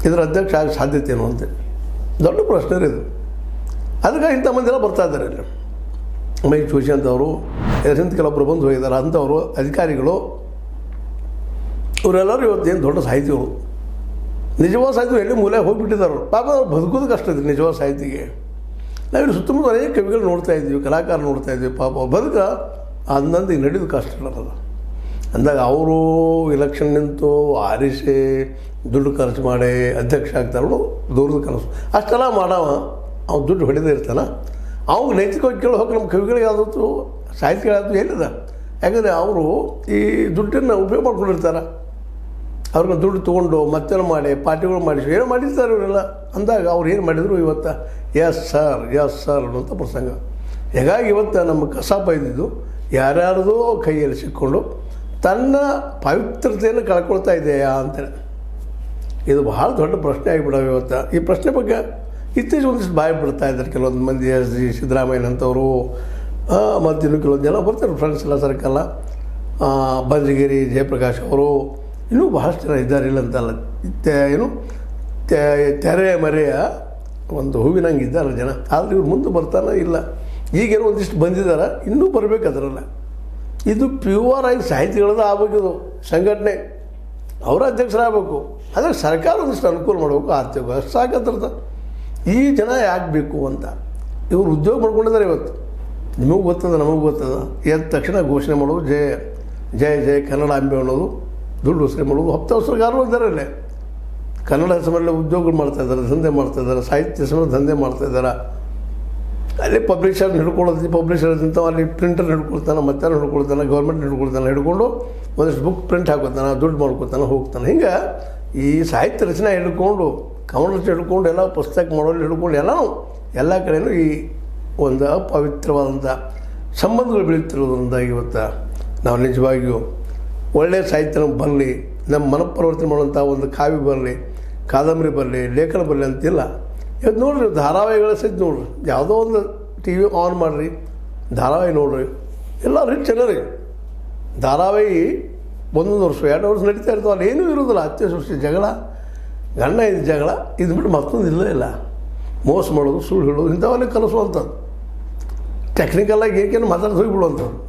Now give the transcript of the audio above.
ಇದರ ಅಧ್ಯಕ್ಷ ಆಗ ಸಾಧ್ಯತೆ ಏನು ಅಂತ ದೊಡ್ಡ ಪ್ರಶ್ನೆ ರೀ ಇದು. ಅದಕ್ಕೆ ಇಂಥ ಮಂದಿಲ್ಲ ಬರ್ತಾ ಇದ್ದಾರೆ ಇಲ್ಲಿ. ಮೈಕ್ ಜೋಶಿ ಅಂತವರು, ಇದರಿಂದ ಕೆಲವೊಬ್ಬರು ಬಂದು ಹೋಗಿದ್ದಾರೆ ಅಂಥವರು ಅಧಿಕಾರಿಗಳು, ಇವರೆಲ್ಲರೂ ಇವತ್ತೇನು ದೊಡ್ಡ ಸಾಹಿತಿಗಳು, ನಿಜವಾದ ಸಾಹಿತ್ಯ ಎಲ್ಲಿ ಮೂಲೆ ಹೋಗಿಬಿಟ್ಟಿದ್ದಾರೆ. ಪಾಪ ಅವ್ರು ಬದುಕೋದು ಕಷ್ಟ ಇದೆ ನಿಜವಾದ ಸಾಹಿತಿಗೆ. ನಾವಿಲ್ಲಿ ಸುತ್ತಮುತ್ತ ಅನೇಕ ಕವಿಗಳು ನೋಡ್ತಾ ಇದ್ದೀವಿ, ಕಲಾಕಾರ ನೋಡ್ತಾ ಇದ್ದೀವಿ. ಪಾಪ ಬದುಕ ಅಂದಂದು ಈಗ ನಡೆಯೋದು ಕಷ್ಟ ಇರೋದು. ಅಂದಾಗ ಅವರು ಇಲೆಕ್ಷನ್ ನಿಂತು ಆರಿಸಿ ದುಡ್ಡು ಖರ್ಚು ಮಾಡಿ ಅಧ್ಯಕ್ಷ ಆಗ್ತಾರೋ ದೂರದ ಕನಸು. ಅಷ್ಟೆಲ್ಲ ಮಾಡವ ಅವ್ನು ದುಡ್ಡು ಹೊಡೆದೇ ಇರ್ತಾನೆ. ಅವ್ನು ನೈತಿಕವಾಗಿ ಕೇಳಿ ಹೋಗಿ ನಮ್ಮ ಕವಿಗಳಿಗೆ ಯಾವ್ದು ಸಾಹಿತ್ಯಗಳಾದ್ರು ಏನಿದೆ. ಯಾಕಂದರೆ ಅವರು ಈ ದುಡ್ಡನ್ನು ಉಪಯೋಗ ಮಾಡ್ಕೊಂಡಿರ್ತಾರೆ. ಅವ್ರನ್ನ ದುಡ್ಡು ತೊಗೊಂಡು ಮತ್ತೇನು ಮಾಡಿ ಪಾರ್ಟಿಗಳು ಮಾಡಿಸಿ ಏನೋ ಮಾಡಿರ್ತಾರೆ ಇವರೆಲ್ಲ. ಅಂದಾಗ ಅವ್ರು ಏನು ಮಾಡಿದರು ಇವತ್ತು ಎಸ್ ಸರ್ ಅನ್ನೋಂಥ ಪ್ರಸಂಗ. ಹೀಗಾಗಿ ಇವತ್ತು ನಮ್ಮ ಕಸಾಪ ಇದ್ದಿದ್ದು ಯಾರ್ಯಾರ್ದೋ ಕೈಯಲ್ಲಿ ಸಿಕ್ಕೊಂಡು ತನ್ನ ಪವಿತ್ರತೆಯನ್ನು ಕಳ್ಕೊಳ್ತಾ ಇದೆಯಾ ಅಂತೇಳಿ ಇದು ಭಾಳ ದೊಡ್ಡ ಪ್ರಶ್ನೆ ಆಗಿಬಿಡವೆ ಇವತ್ತು. ಈ ಪ್ರಶ್ನೆ ಬಗ್ಗೆ ಇತ್ತೀಚೆಗೆ ಒಂದಿಷ್ಟು ಬಾಯಿ ಬಿಡ್ತಾ ಇದ್ದಾರೆ ಕೆಲವೊಂದು ಮಂದಿ. ಸಿದ್ದರಾಮಯ್ಯನಂಥವರು ಮತ್ತು ಇನ್ನೂ ಕೆಲವೊಂದು ಜನ ಬರ್ತಾರೆ, ಫ್ರೆಂಡ್ಸ್ ಎಲ್ಲ ಸರ್ಕಲ್ಲ, ಬಂಜಗಿರಿ ಜಯಪ್ರಕಾಶ್ ಅವರು, ಇನ್ನೂ ಬಹಳಷ್ಟು ಜನ ಇದ್ದಾರೆ. ಇಲ್ಲ ಅಂತಲ್ಲ, ಏನು ತೆರೆ ಮರೆಯ ಒಂದು ಹೂವಿನಂಗೆ ಇದ್ದಾರೆ ಜನ. ಆದರೆ ಇವ್ರು ಮುಂದೆ ಬರ್ತಾನೆ ಇಲ್ಲ. ಈಗೇನೋ ಒಂದಿಷ್ಟು ಬಂದಿದ್ದಾರೆ, ಇನ್ನೂ ಬರಬೇಕು ಅದರಲ್ಲ. ಇದು ಪ್ಯೂರ್ ಆಗಿ ಸಾಹಿತಿಗಳದ್ದು ಆಗಬೇಕಿದು. ಸಂಘಟನೆ ಅವರ ಅಧ್ಯಕ್ಷರಾಗಬೇಕು. ಅದಕ್ಕೆ ಸರ್ಕಾರ ಒಂದಿಷ್ಟು ಅನುಕೂಲ ಮಾಡಬೇಕು, ಆರ್ಥಿಕ ಅಷ್ಟು ಸಾಕತ್ತಿರ್ತ. ಈ ಜನ ಯಾಕೆ ಬೇಕು ಅಂತ ಇವರು ಉದ್ಯೋಗ ಮಾಡ್ಕೊಂಡಿದ್ದಾರೆ. ಇವತ್ತು ನಿಮಗೂ ಗೊತ್ತದ, ನಮಗೂ ಗೊತ್ತದ. ಎದ್ದ ತಕ್ಷಣ ಘೋಷಣೆ ಮಾಡೋದು ಜಯ ಕನ್ನಡಾಂಬೆ ಅನ್ನೋದು, ದುಡ್ಡು ವಸೂಲಿ ಮಾಡೋದು. ಹತ್ತು ವರ್ಷಗಾರರು ಇದ್ದಾರೆ ಅಲ್ಲೇ. ಕನ್ನಡ ಹೆಸರಲ್ಲಿ ಉದ್ಯೋಗಗಳು ಮಾಡ್ತಾಯಿದ್ದಾರೆ, ದಂಧೆ ಮಾಡ್ತಾಯಿದ್ದಾರೆ. ಸಾಹಿತ್ಯ ಹೆಸರಲ್ಲಿ ದಂಧೆ ಮಾಡ್ತಾಯಿದ್ದಾರೆ. ಅಲ್ಲಿ ಪಬ್ಲಿಷರ್ ಹಿಡ್ಕೊಳ್ಳೋದು, ಪಬ್ಲಿಷರ್ ಇಂಥವು ಅಲ್ಲಿ ಪ್ರಿಂಟರ್ ಹಿಡ್ಕೊಳ್ತಾನೆ, ಮತ್ತಾರು ಹಿಡ್ಕೊಳ್ತಾನೆ, ಗೌರ್ಮೆಂಟ್ ಹಿಡ್ಕೊಳ್ತಾನೆ ಒಂದಿಷ್ಟು ಬುಕ್ ಪ್ರಿಂಟ್ ಹಾಕೋತಾನೆ, ದುಡ್ಡು ಮಾಡ್ಕೊತಾನೆ, ಹೋಗ್ತಾನೆ. ಹಿಂಗೆ ಈ ಸಾಹಿತ್ಯ ರಚನೆ ಹಿಡ್ಕೊಂಡು, ಕವನ ರಚನೆ ಹಿಡ್ಕೊಂಡು, ಎಲ್ಲ ಪುಸ್ತಕ ಮಾಡೋಲ್ಲಿ ಹಿಡ್ಕೊಂಡು ಎಲ್ಲ ಕಡೆಯೂ ಈ ಒಂದು ಪವಿತ್ರವಾದಂಥ ಸಂಬಂಧಗಳು ಬೆಳೀತಿರೋದ್ರಿಂದ ಇವತ್ತು ನಾವು ನಿಜವಾಗಿಯೂ ಒಳ್ಳೆಯ ಸಾಹಿತ್ಯ ಬರಲಿ, ನಮ್ಮ ಮನಪರಿವರ್ತನೆ ಮಾಡುವಂಥ ಒಂದು ಕಾವ್ಯ ಬರಲಿ, ಕಾದಂಬರಿ ಬರಲಿ, ಲೇಖನ ಬರಲಿ ಅಂತಿಲ್ಲ. ಇವತ್ತು ನೋಡಿರಿ, ಧಾರಾವಾಹಿಗಳ ಸಹಿತ ನೋಡಿರಿ, ಯಾವುದೋ ಒಂದು ಟಿ ವಿ ಆನ್ ಮಾಡಿರಿ, ಧಾರಾವಾಹಿ ನೋಡಿರಿ, ಎಲ್ಲ ರಿಚ್ ರೀ. ಧಾರಾವಾಹಿ 1 ವರ್ಷ 2 ವರ್ಷ ನಡೀತಾ ಇರ್ತಾವೆ. ಅಲ್ಲಿ ಏನೂ ಇರೋದಿಲ್ಲ. ಹತ್ಯೆ ಸೃಷ್ಟಿ, ಜಗಳ, ಗಂಡ ಇದು ಜಗಳ, ಇದು ಬಿಟ್ಟು ಮತ್ತೊಂದು ಇಲ್ಲ. ಮೋಸ ಮಾಡೋದು, ಸುಳ್ಳು ಹೇಳೋದು, ಇಂಥವನ್ನೇ ಕಲಿಸುವಂಥದ್ದು. ಟೆಕ್ನಿಕಲಾಗಿ ಏಕೆಂದ್ರೆ ಮಾತಾಡೋದು ಹೋಗಿಬಿಡುವಂಥದ್ದು.